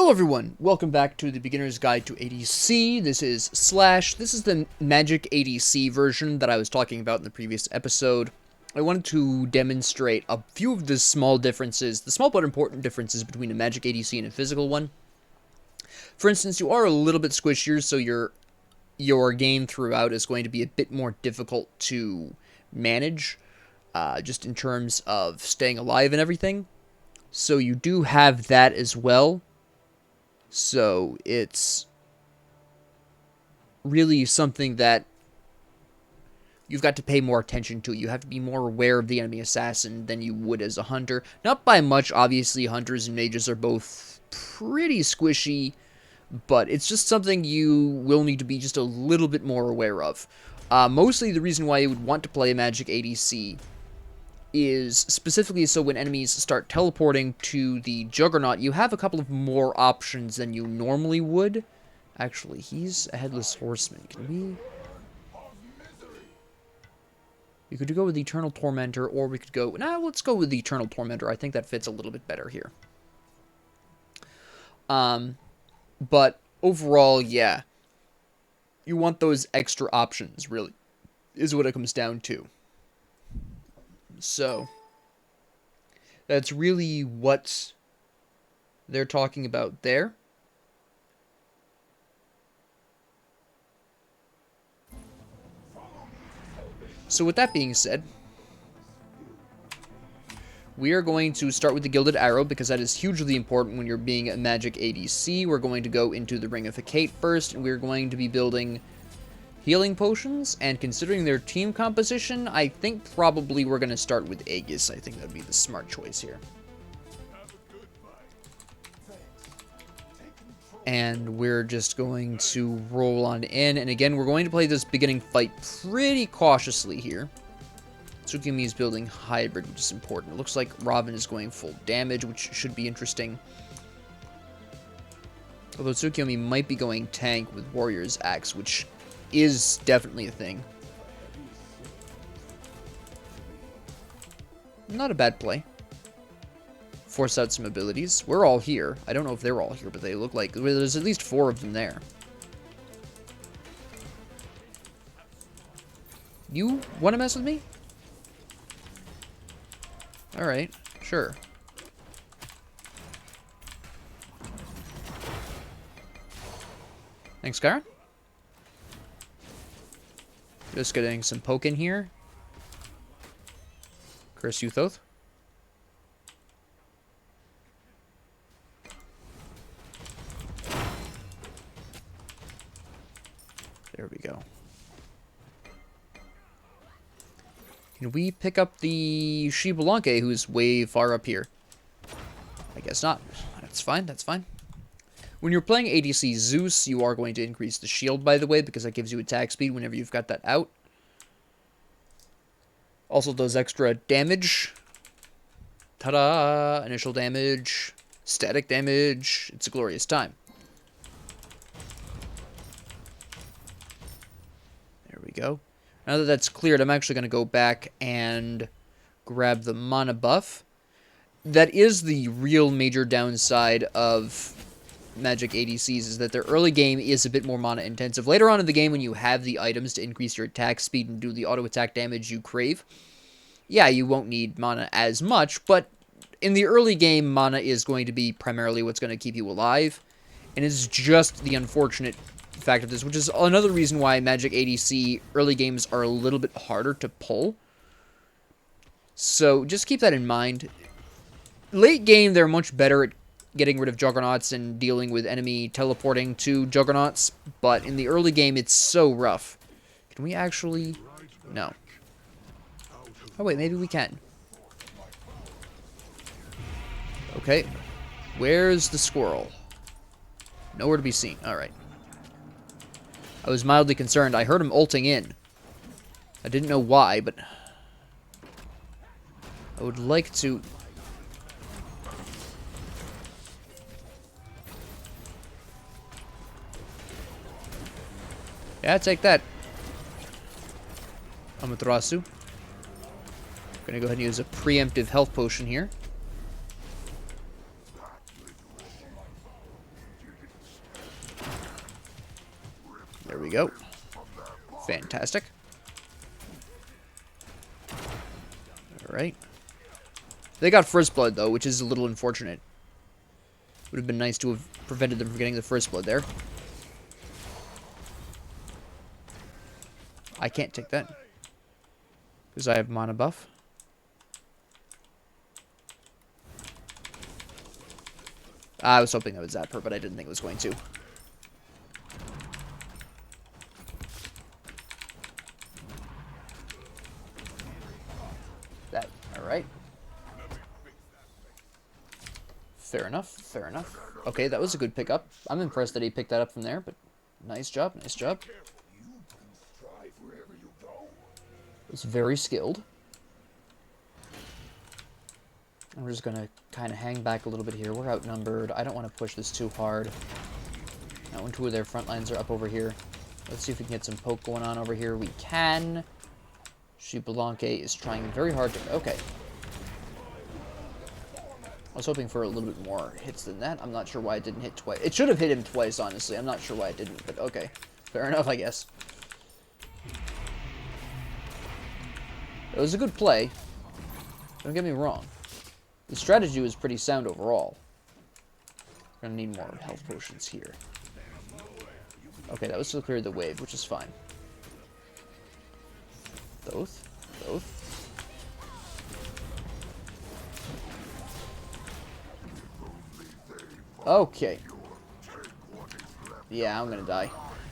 Hello everyone, welcome back to the Beginner's Guide to ADC. This is Slash. This is the Magic ADC version that I was talking about in the previous episode. I wanted to demonstrate a few of the small differences, the small but important differences between a Magic ADC and a physical one. For instance, you are a little bit squishier, so your game throughout is going to be a bit more difficult to manage, just in terms of staying alive and everything. So you do have that as well. So it's really something that you've got to pay more attention to. You have to be more aware of the enemy assassin than you would as a hunter. Not by much, obviously. Hunters and mages are both pretty squishy, but it's just something you will need to be just a little bit more aware of. Mostly the reason why you would want to play a Magic ADC is specifically so when enemies start teleporting to the Juggernaut, you have a couple of more options than you normally would. Actually, he's a Headless Horseman. Can we... We could go with the Eternal Tormentor, or we could go... Nah, let's go with the Eternal Tormentor. I think that fits a little bit better here. But overall, yeah. You want those extra options, really, is what it comes down to. So, that's really what they're talking about there. So with that being said, we are going to start with the Gilded Arrow, because that is hugely important when you're being a Magic ADC. We're going to go into the Ring of Hecate first, and we're going to be building healing potions, and considering their team composition, I think probably we're going to start with Aegis. I think that would be the smart choice here. And we're just going to roll on in, and again, we're going to play this beginning fight pretty cautiously here. Tsukimi is building hybrid, which is important. It looks like Robin is going full damage, which should be interesting. Although Tsukiyomi might be going tank with Warrior's Axe, which is definitely a thing. Not a bad play. Force out some abilities. We're all here. I don't know if they're all here, but they look like... There's at least 4 of them there. You want to mess with me? Alright, sure. Thanks, Kara. Just getting some poke in here. Curse Yuthoth. There we go. Can we pick up the Shibalanke, who's way far up here? I guess not. That's fine, that's fine. When you're playing ADC Zeus, you are going to increase the shield, by the way, because that gives you attack speed whenever you've got that out. Also does extra damage. Ta-da! Initial damage. Static damage. It's a glorious time. There we go. Now that that's cleared, I'm actually going to go back and grab the mana buff. That is the real major downside of Magic ADCs, is that their early game is a bit more mana intensive. Later on in the game, when you have the items to increase your attack speed and do the auto attack damage you crave, yeah, you won't need mana as much, but in the early game, mana is going to be primarily what's going to keep you alive, and it's just the unfortunate fact of this, which is another reason why Magic ADC early games are a little bit harder to pull. So just keep that in mind. Late game, they're much better at getting rid of Juggernauts and dealing with enemy teleporting to Juggernauts, but in the early game, it's so rough. Can we actually... No. Oh wait, maybe we can. Okay. Where's the squirrel? Nowhere to be seen. Alright. I was mildly concerned. I heard him ulting in. I didn't know why, but... I would like to... Yeah, take that. Amaterasu. Gonna go ahead and use a preemptive health potion here. we go. Fantastic. Alright. They got first blood, though, which is a little unfortunate. Would have been nice to have prevented them from getting the first blood there. I can't take that. Because I have mana buff. I was hoping I would zap her, but I didn't think it was going to. That, alright. Fair enough, fair enough. Okay, that was a good pickup. I'm impressed that he picked that up from there, but nice job, nice job. It's very skilled. I'm just going to kind of hang back a little bit here. We're outnumbered. I don't want to push this too hard. Now, when two of their front lines are up over here. Let's see if we can get some poke going on over here. We can. Blanque is trying very hard to... Okay. I was hoping for a little bit more hits than that. I'm not sure why it didn't hit twice. It should have hit him twice, honestly. I'm not sure why it didn't, but okay. Fair enough, I guess. It was a good play. Don't get me wrong. The strategy was pretty sound overall. We're gonna need more health potions here. Okay, that was to clear the wave, which is fine. Both. Okay. Yeah, I'm gonna die.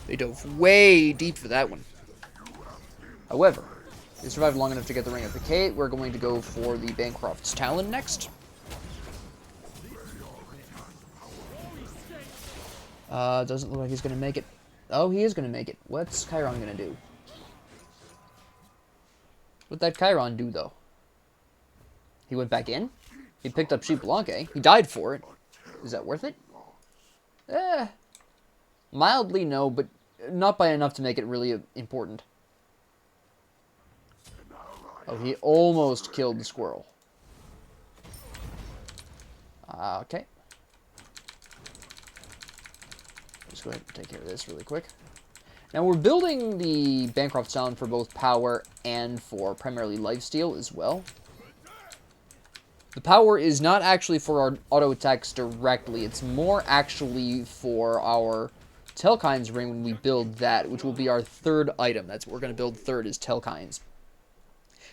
They dove way deep for that one. However, they survived long enough to get the Ring of Decay. We're going to go for the Bancroft's Talon next. Doesn't look like he's going to make it. Oh, he is going to make it. What's Chiron going to do? What'd that Chiron do, though? He went back in? He picked up Blanque. He died for it. Is that worth it? Mildly no, but not by enough to make it really important. Oh, he almost killed the squirrel. Okay. Let's go ahead and take care of this really quick. Now, we're building the Bancroft Talon for both power and for primarily lifesteal as well. The power is not actually for our auto attacks directly. It's more actually for our Telkine's ring when we build that, which will be our third item. That's what we're going to build third, is Telkine's.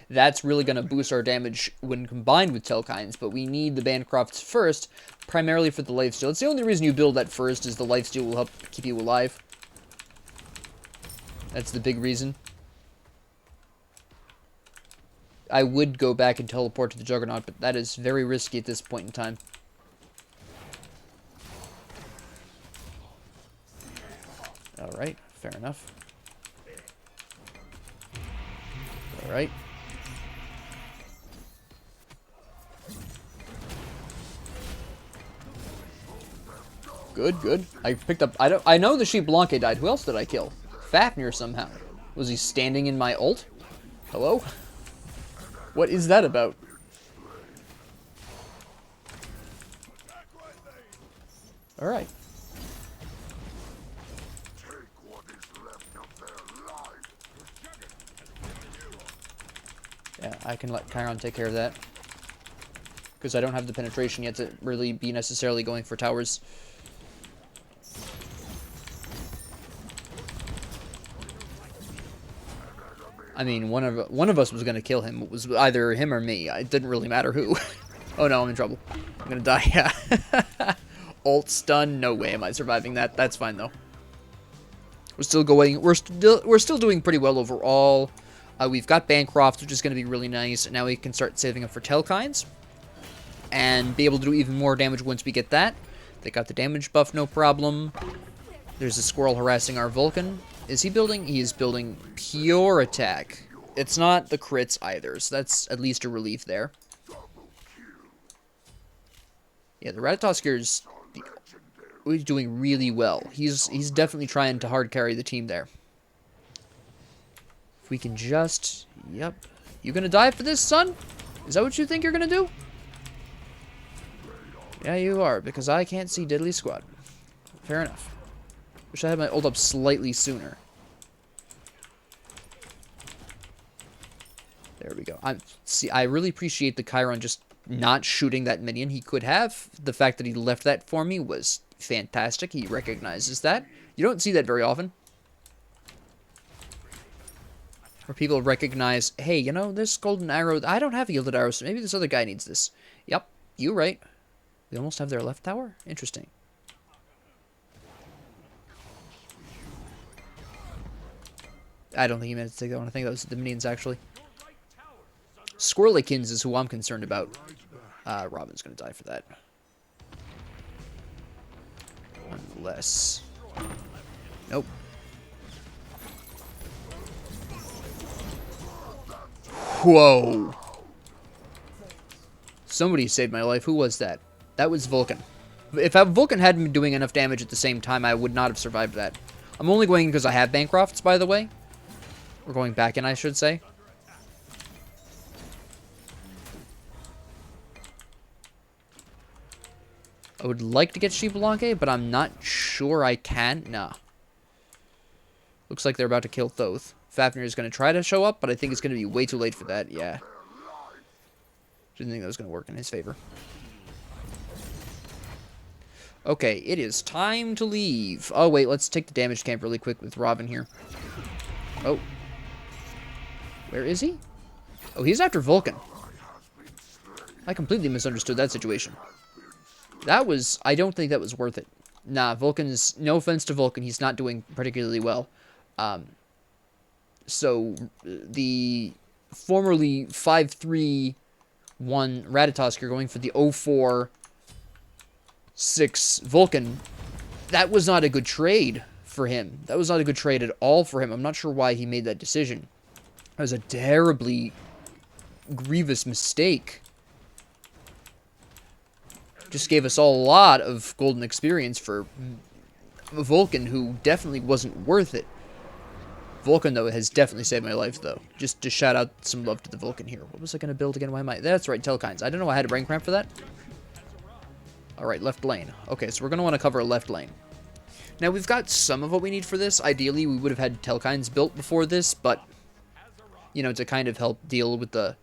That's really going to boost our damage when combined with Telkine's, but we need the Bancrofts first, primarily for the lifesteal. It's the only reason you build that first, is the lifesteal will help keep you alive. That's the big reason. I would go back and teleport to the Juggernaut, but that is very risky at this point in time. Alright, fair enough. Alright. Good, good. I picked up... I know the Blanque died. Who else did I kill? Fafnir somehow. Was he standing in my ult? Hello? What is that about? Alright. Yeah, I can let Chiron take care of that. Because I don't have the penetration yet to really be necessarily going for towers. I mean, one of us was going to kill him. It was either him or me. It didn't really matter who. Oh no, I'm in trouble. I'm going to die. Yeah. Ult stun. No way am I surviving that. That's fine though. We're still going. We're still doing pretty well overall. We've got Bancroft, which is going to be really nice. Now we can start saving up for Telkine's and be able to do even more damage once we get that. They got the damage buff, no problem. There's a squirrel harassing our Vulcan. Is he building? He is building pure attack. It's not the crits either, so that's at least a relief there. Yeah, the Ratatoskir's doing really well. He's definitely trying to hard carry the team there. If we can just... Yep. You gonna die for this, son? Is that what you think you're gonna do? Yeah, you are, because I can't see Diddly Squad. Fair enough. Wish I had my ult up slightly sooner. There we go. I really appreciate the Chiron just not shooting that minion. He could have. The fact that he left that for me was fantastic. He recognizes that. You don't see that very often. Where people recognize, hey, you know, this golden arrow, I don't have a gilded arrow, so maybe this other guy needs this. Yep, you right. They almost have their left tower? Interesting. I don't think he meant to take that one. I think that was the minions, actually. Squirrelykins is who I'm concerned about. Robin's going to die for that. Unless... Nope. Whoa. Somebody saved my life. Who was that? That was Vulcan. If Vulcan hadn't been doing enough damage at the same time, I would not have survived that. I'm only going because I have Bancrofts, by the way. We're going back in, I should say. I would like to get Xbalanque, but I'm not sure I can. Nah. Looks like they're about to kill Thoth. Fafnir is going to try to show up, but I think it's going to be way too late for that. Yeah. Didn't think that was going to work in his favor. Okay, it is time to leave. Oh, wait, let's take the damage camp really quick with Robin here. Oh. Where is he? Oh, he's after Vulcan. I completely misunderstood that situation. That was... I don't think that was worth it. Nah, Vulcan's... No offense to Vulcan, he's not doing particularly well. So, the formerly 5-3-1 Ratatosk, you're going for the 0-4-6 Vulcan. That was not a good trade for him. That was not a good trade at all for him. I'm not sure why he made that decision. That was a terribly grievous mistake. Just gave us all a lot of golden experience for Vulcan, who definitely wasn't worth it. Vulcan, though, has definitely saved my life, though. Just to shout out some love to the Vulcan here. What was I going to build again? Why am I... That's right, Telkines. I don't know I had a brain cramp for that. Alright, left lane. Okay, so we're going to want to cover a left lane. Now, we've got some of what we need for this. Ideally, we would have had Telkines built before this, but... You know, to kind of help deal with the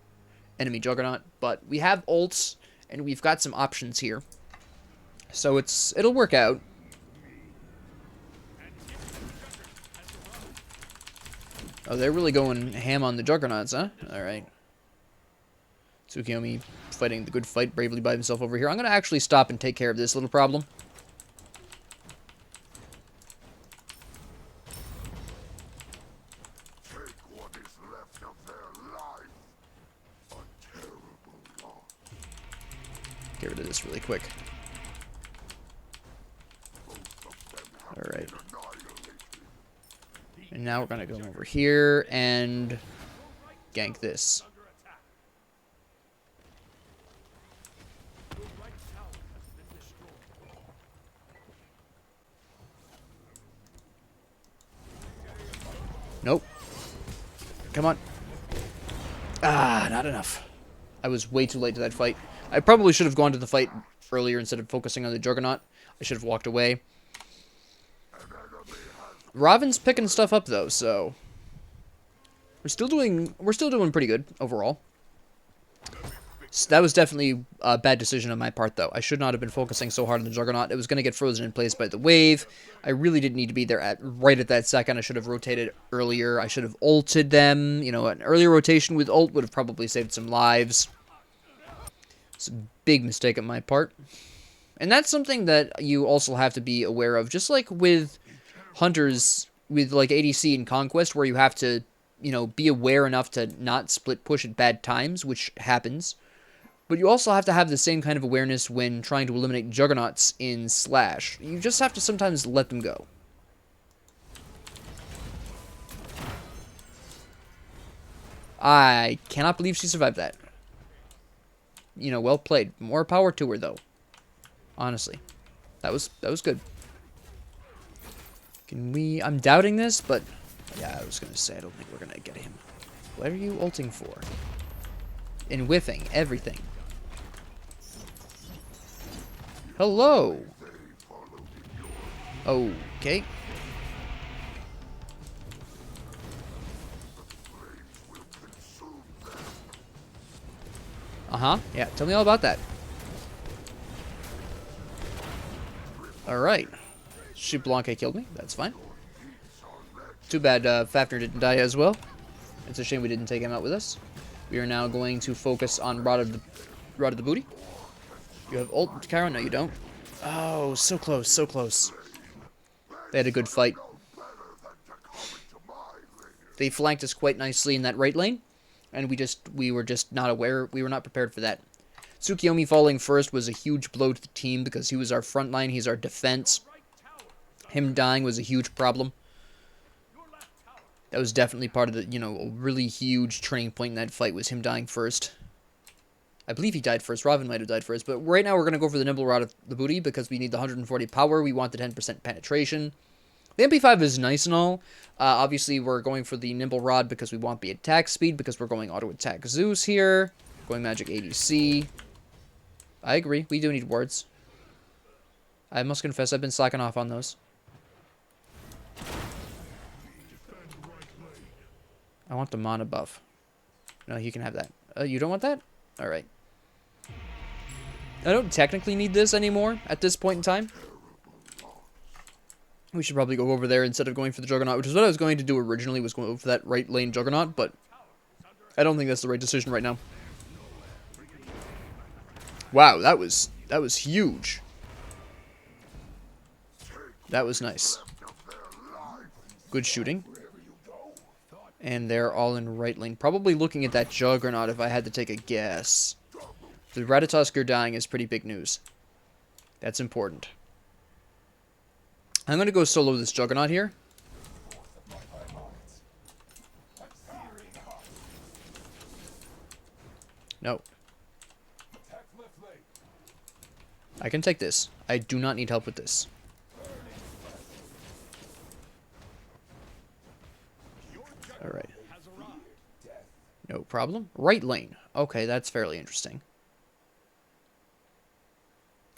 enemy Juggernaut. But we have ults, and we've got some options here. So it'll work out. Oh, they're really going ham on the Juggernauts, huh? Alright. Tsukiyomi fighting the good fight bravely by himself over here. I'm going to actually stop and take care of this little problem. Get rid of this really quick. Alright. And now we're going to go over here and gank this. Nope. Come on. Ah, not enough. I was way too late to that fight. I probably should have gone to the fight earlier instead of focusing on the Juggernaut. I should have walked away. Robin's picking stuff up though, so we're still doing pretty good overall. So that was definitely a bad decision on my part though. I should not have been focusing so hard on the Juggernaut. It was going to get frozen in place by the wave. I really didn't need to be there right at that second. I should have rotated earlier. I should have ulted them. You know, an earlier rotation with ult would have probably saved some lives. It's a big mistake on my part. And that's something that you also have to be aware of. Just like with hunters, with like ADC and Conquest, where you have to, you know, be aware enough to not split push at bad times, which happens. But you also have to have the same kind of awareness when trying to eliminate Juggernauts in Slash. You just have to sometimes let them go. I cannot believe she survived that. You know, well played. More power to her, though. Honestly. That was good. Can we... I'm doubting this, but... Yeah, I was going to say, I don't think we're going to get him. What are you ulting for? And whiffing everything. Hello! Okay. Uh-huh. Yeah, tell me all about that. Alright. Sheep Blanc killed me. That's fine. Too bad Fafnir didn't die as well. It's a shame we didn't take him out with us. We are now going to focus on Rod of the Booty. You have ult, Kara? No, you don't. Oh, so close, so close. They had a good fight. They flanked us quite nicely in that right lane, and we were just not aware. We were not prepared for that. Tsukiyomi falling first was a huge blow to the team because he was our front line. He's our defense. Him dying was a huge problem. That was definitely part of the, a really huge turning point in that fight was him dying first. I believe he died first. Robin might have died first. But right now we're going to go for the Nimble Rod of the Booty because we need the 140 power. We want the 10% penetration. The MP5 is nice and all. Obviously, we're going for the Nimble Rod because we want the attack speed because we're going auto attack Zeus here. Going magic ADC. I agree. We do need wards. I must confess I've been slacking off on those. I want the mana buff. No, you can have that. You don't want that? Alright. I don't technically need this anymore at this point in time. We should probably go over there instead of going for the Juggernaut, which is what I was going to do originally, was going for that right lane Juggernaut, but I don't think that's the right decision right now. Wow, that was huge. That was nice. Good shooting. And they're all in right lane. Probably looking at that Juggernaut if I had to take a guess. The Ratatoskr dying is pretty big news. That's important. I'm going to go solo this Juggernaut here. No. I can take this. I do not need help with this. Alright. No problem. Right lane. Okay, that's fairly interesting.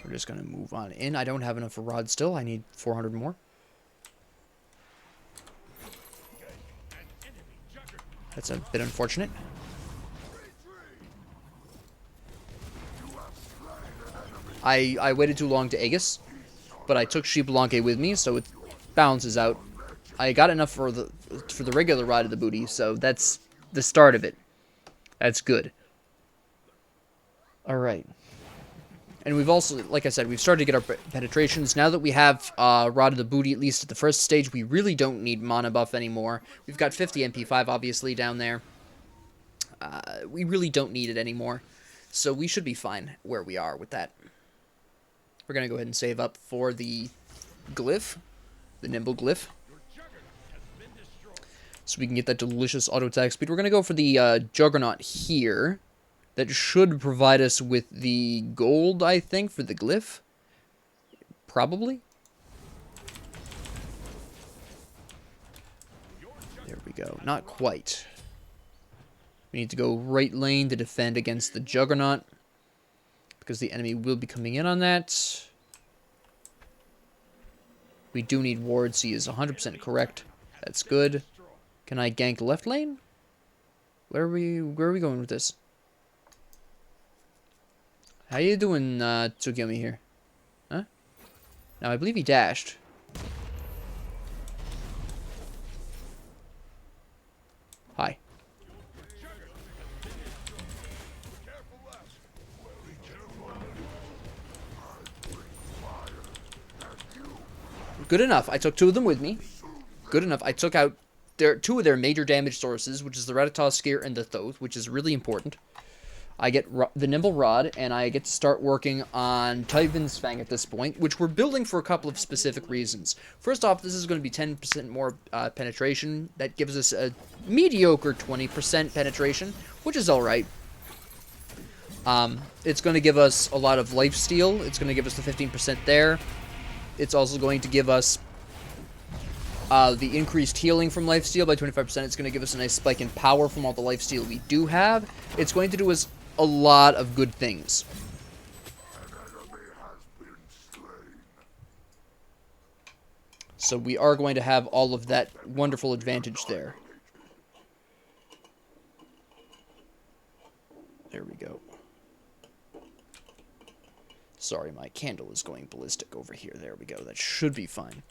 We're just going to move on in. I don't have enough for Rod still. I need 400 more. That's a bit unfortunate. I waited too long to Aegis, but I took Sheep Blanc with me, so it balances out. I got enough for the regular Rod of the Booty, so that's the start of it. That's good. Alright. And we've also, like I said, we've started to get our penetrations. Now that we have Rod of the Booty, at least at the first stage, we really don't need mana buff anymore. We've got 50 MP5, obviously, down there. We really don't need it anymore. So we should be fine where we are with that. We're going to go ahead and save up for the glyph, the Nimble glyph. So we can get that delicious auto attack speed. We're going to go for the Juggernaut here. That should provide us with the gold, I think, for the glyph. Probably. There we go. Not quite. We need to go right lane to defend against the Juggernaut. Because the enemy will be coming in on that. We do need wards. He is 100% correct. That's good. Can I gank left lane? Where are we going with this? How you doing, Tsukiyomi here? Huh? Now, I believe he dashed. Hi. Good enough. I took 2 of them with me. Good enough. I took out 2 of their major damage sources, which is the Ratatoskr and the Thoth, which is really important. I get the Nimble Rod, and I get to start working on Typhon's Fang at this point, which we're building for a couple of specific reasons. First off, this is going to be 10% more penetration. That gives us a mediocre 20% penetration, which is alright. It's going to give us a lot of lifesteal. It's going to give us the 15% there. It's also going to give us the increased healing from lifesteal by 25%. It's going to give us a nice spike in power from all the lifesteal we do have. It's going to do us a lot of good things. So we are going to have all of that wonderful advantage there. There we go. Sorry, my candle is going ballistic over here. There we go. That should be fine.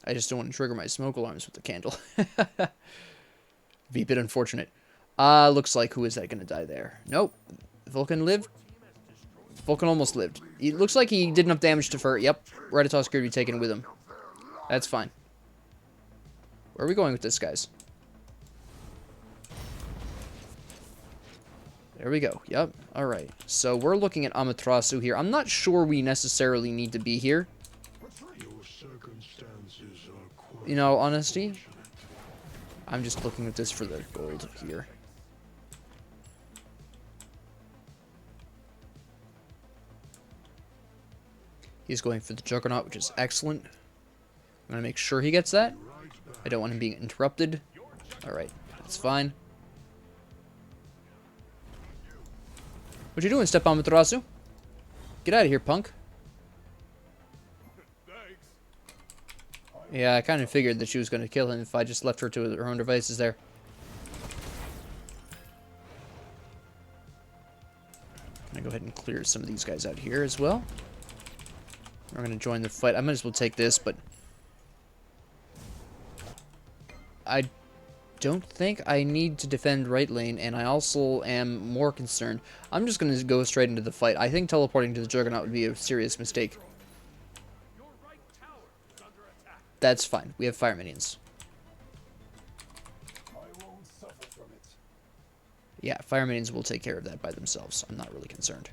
I just don't want to trigger my smoke alarms with the candle. Be a bit unfortunate. Looks like who is that going to die there? Nope. Vulcan lived? Vulcan almost lived. It looks like he did enough damage to Fur. Yep. Reditoss could be taken with him. That's fine. Where are we going with this, guys? There we go. Yep. Alright. So we're looking at Amaterasu here. I'm not sure we necessarily need to be here. In all honesty, I'm just looking at this for the gold here. He's going for the Juggernaut, which is excellent. I'm going to make sure he gets that. I don't want him being interrupted. Alright, that's fine. What you doing, Step Amaterasu? Get out of here, punk. Yeah, I kind of figured that she was going to kill him if I just left her to her own devices there. I'm going to go ahead and clear some of these guys out here as well. We're going to join the fight. I might as well take this, but I don't think I need to defend right lane, and I also am more concerned. I'm just going to go straight into the fight. I think teleporting to the Juggernaut would be a serious mistake. That's fine. We have fire minions. Yeah, fire minions will take care of that by themselves. I'm not really concerned.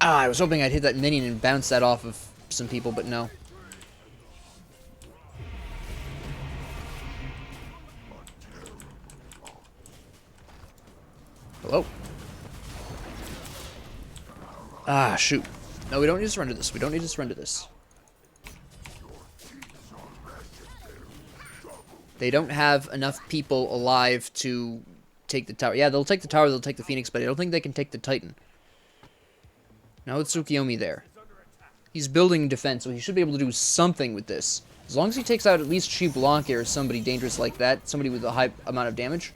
I was hoping I'd hit that minion and bounce that off of some people, but no. Hello? Ah, shoot. No, we don't need to surrender this. We don't need to surrender this. They don't have enough people alive to take the tower. Yeah, they'll take the tower, they'll take the Phoenix, but I don't think they can take the Titan. Now it's Tsukiyomi there. He's building defense, so he should be able to do something with this. As long as he takes out at least Chi Blanc or somebody dangerous like that, somebody with a high amount of damage.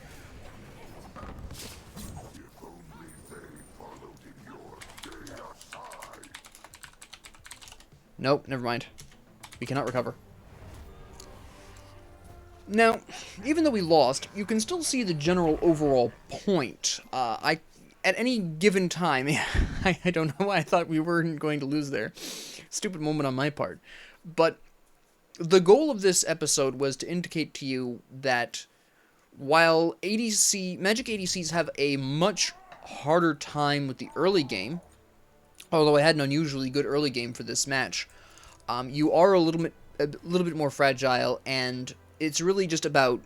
Nope, never mind. We cannot recover. Now, even though we lost, you can still see the general overall point. At any given time, I don't know why I thought we weren't going to lose there. Stupid moment on my part. But the goal of this episode was to indicate to you that while Magic ADCs have a much harder time with the early game, although I had an unusually good early game for this match, you are a little bit more fragile, and it's really just about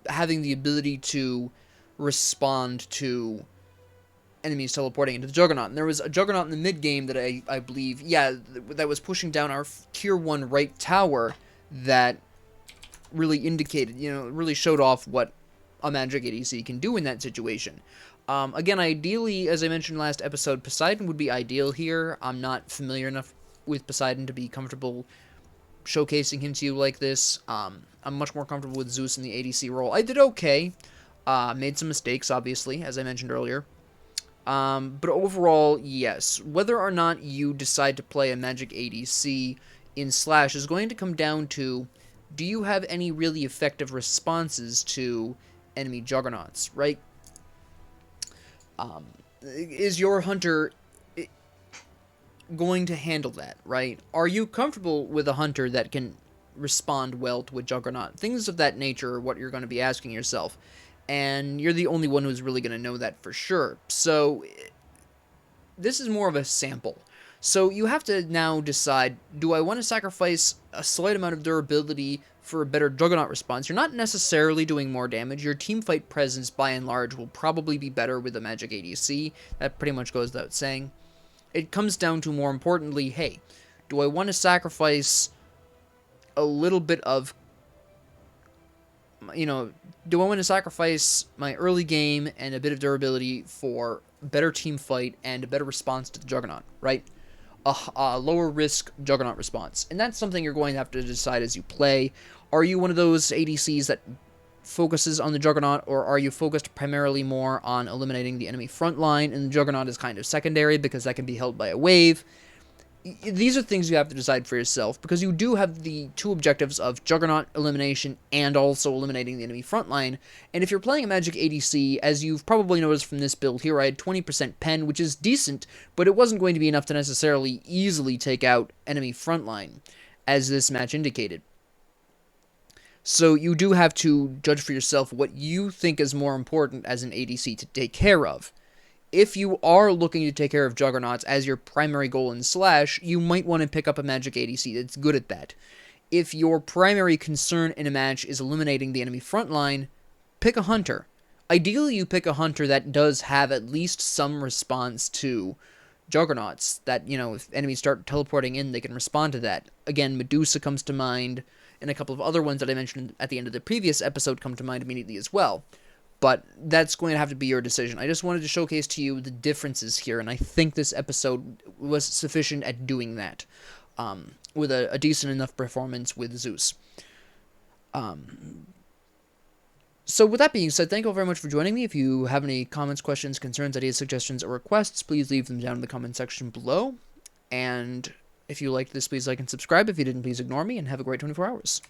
having the ability to respond to enemies teleporting into the Juggernaut. And there was a Juggernaut in the mid-game that I believe, yeah, that was pushing down our tier 1 right tower that really indicated, really showed off what a Magic ADC can do in that situation. Again, ideally, as I mentioned last episode, Poseidon would be ideal here. I'm not familiar enough with Poseidon to be comfortable showcasing him to you like this. I'm much more comfortable with Zeus in the ADC role. I did okay. Made some mistakes, obviously, as I mentioned earlier. But overall, yes. Whether or not you decide to play a Magic ADC in Slash is going to come down to, do you have any really effective responses to enemy Juggernauts, right? Is your hunter going to handle that, right? Are you comfortable with a hunter that can respond well to a Juggernaut? Things of that nature are what you're going to be asking yourself. And you're the only one who's really going to know that for sure. So, this is more of a sample. So, you have to now decide, do I want to sacrifice a slight amount of durability for a better Juggernaut response? You're not necessarily doing more damage. Your teamfight presence, by and large, will probably be better with a Magic ADC. That pretty much goes without saying. It comes down to, more importantly, hey, do I want to sacrifice a little bit of, do I want to sacrifice my early game and a bit of durability for better team fight and a better response to the Juggernaut, right? a lower risk Juggernaut response. And that's something you're going to have to decide as you play. Are you one of those ADCs that focuses on the Juggernaut, or are you focused primarily more on eliminating the enemy front line, and the Juggernaut is kind of secondary because that can be held by a wave? These are things you have to decide for yourself, because you do have the two objectives of Juggernaut elimination and also eliminating the enemy front line. And if you're playing a Magic ADC, as you've probably noticed from this build here, I had 20% pen, which is decent, but it wasn't going to be enough to necessarily easily take out enemy front line, as this match indicated. So you do have to judge for yourself what you think is more important as an ADC to take care of. If you are looking to take care of Juggernauts as your primary goal in Slash, you might want to pick up a Magic ADC that's good at that. If your primary concern in a match is eliminating the enemy front line, pick a Hunter. Ideally, you pick a Hunter that does have at least some response to Juggernauts, that, you know, if enemies start teleporting in, they can respond to that. Again, Medusa comes to mind, and a couple of other ones that I mentioned at the end of the previous episode come to mind immediately as well. But that's going to have to be your decision. I just wanted to showcase to you the differences here, and I think this episode was sufficient at doing that, with a decent enough performance with Zeus. So with that being said, thank you all very much for joining me. If you have any comments, questions, concerns, ideas, suggestions, or requests, please leave them down in the comment section below. And if you liked this, please like and subscribe. If you didn't, please ignore me, and have a great 24 hours.